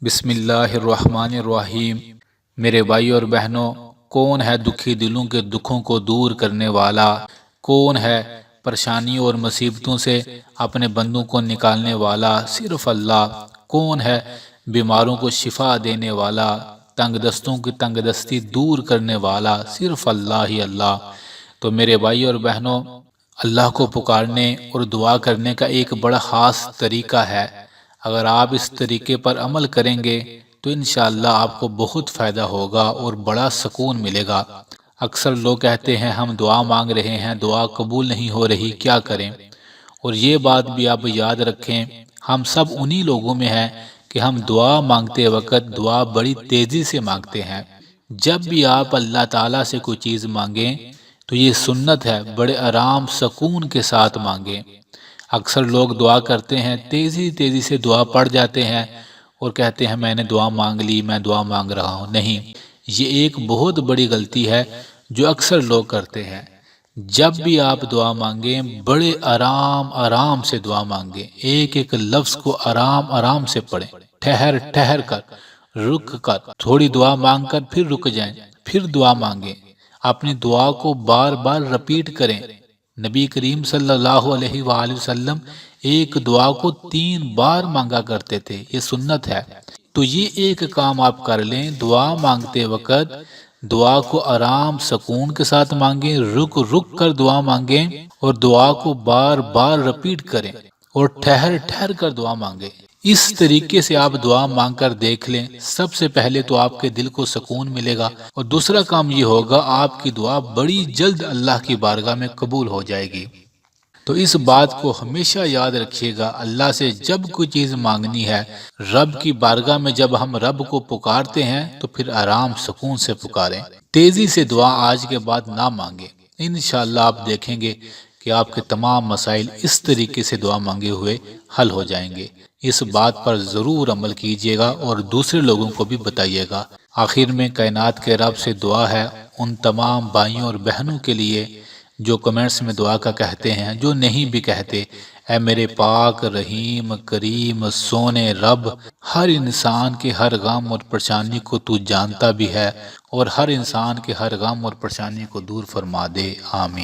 بسم اللہ الرحمن الرحیم۔ میرے بھائی اور بہنوں، کون ہے دکھی دلوں کے دکھوں کو دور کرنے والا؟ کون ہے پریشانیوں اور مصیبتوں سے اپنے بندوں کو نکالنے والا؟ صرف اللہ۔ کون ہے بیماروں کو شفا دینے والا، تنگ دستوں کی تنگ دستی دور کرنے والا؟ صرف اللہ ہی اللہ۔ تو میرے بھائی اور بہنوں، اللہ کو پکارنے اور دعا کرنے کا ایک بڑا خاص طریقہ ہے۔ اگر آپ اس طریقے پر عمل کریں گے تو انشاءاللہ آپ کو بہت فائدہ ہوگا اور بڑا سکون ملے گا۔ اکثر لوگ کہتے ہیں ہم دعا مانگ رہے ہیں، دعا قبول نہیں ہو رہی، کیا کریں؟ اور یہ بات بھی آپ یاد رکھیں، ہم سب انہی لوگوں میں ہیں کہ ہم دعا مانگتے وقت دعا بڑی تیزی سے مانگتے ہیں۔ جب بھی آپ اللہ تعالیٰ سے کوئی چیز مانگیں تو یہ سنت ہے، بڑے آرام سکون کے ساتھ مانگیں۔ اکثر لوگ دعا کرتے ہیں، تیزی سے دعا پڑھ جاتے ہیں اور کہتے ہیں میں نے دعا مانگ لی، میں دعا مانگ رہا ہوں۔ نہیں، یہ ایک بہت بڑی غلطی ہے جو اکثر لوگ کرتے ہیں۔ جب بھی آپ دعا مانگیں بڑے آرام سے دعا مانگیں، ایک ایک لفظ کو آرام سے پڑھیں، ٹھہر کر، رک کر، تھوڑی دعا مانگ کر پھر رک جائیں، پھر دعا مانگیں۔ اپنی دعا کو بار بار رپیٹ کریں۔ نبی کریم صلی اللہ علیہ وآلہ وسلم ایک دعا کو 3 بار مانگا کرتے تھے، یہ سنت ہے۔ تو یہ ایک کام آپ کر لیں، دعا مانگتے وقت دعا کو آرام سکون کے ساتھ مانگیں، رک کر دعا مانگیں اور دعا کو بار بار رپیٹ کریں اور ٹھہر کر دعا مانگیں۔ اس طریقے سے آپ دعا مانگ کر دیکھ لیں، سب سے پہلے تو آپ کے دل کو سکون ملے گا اور دوسرا کام یہ ہوگا آپ کی دعا بڑی جلد اللہ کی بارگاہ میں قبول ہو جائے گی۔ تو اس بات کو ہمیشہ یاد رکھیے گا، اللہ سے جب کوئی چیز مانگنی ہے، رب کی بارگاہ میں جب ہم رب کو پکارتے ہیں تو پھر آرام سکون سے پکاریں، تیزی سے دعا آج کے بعد نہ مانگیں۔ انشاءاللہ آپ دیکھیں گے کہ آپ کے تمام مسائل اس طریقے سے دعا مانگے ہوئے حل ہو جائیں گے۔ اس بات پر ضرور عمل کیجیے گا اور دوسرے لوگوں کو بھی بتائیے گا۔ آخر میں کائنات کے رب سے دعا ہے ان تمام بھائیوں اور بہنوں کے لیے جو کمنٹس میں دعا کا کہتے ہیں، جو نہیں بھی کہتے، اے میرے پاک رحیم کریم سونے رب، ہر انسان کے ہر غم اور پریشانی کو تو جانتا بھی ہے اور ہر انسان کے ہر غم اور پریشانی کو دور فرما دے، آمین۔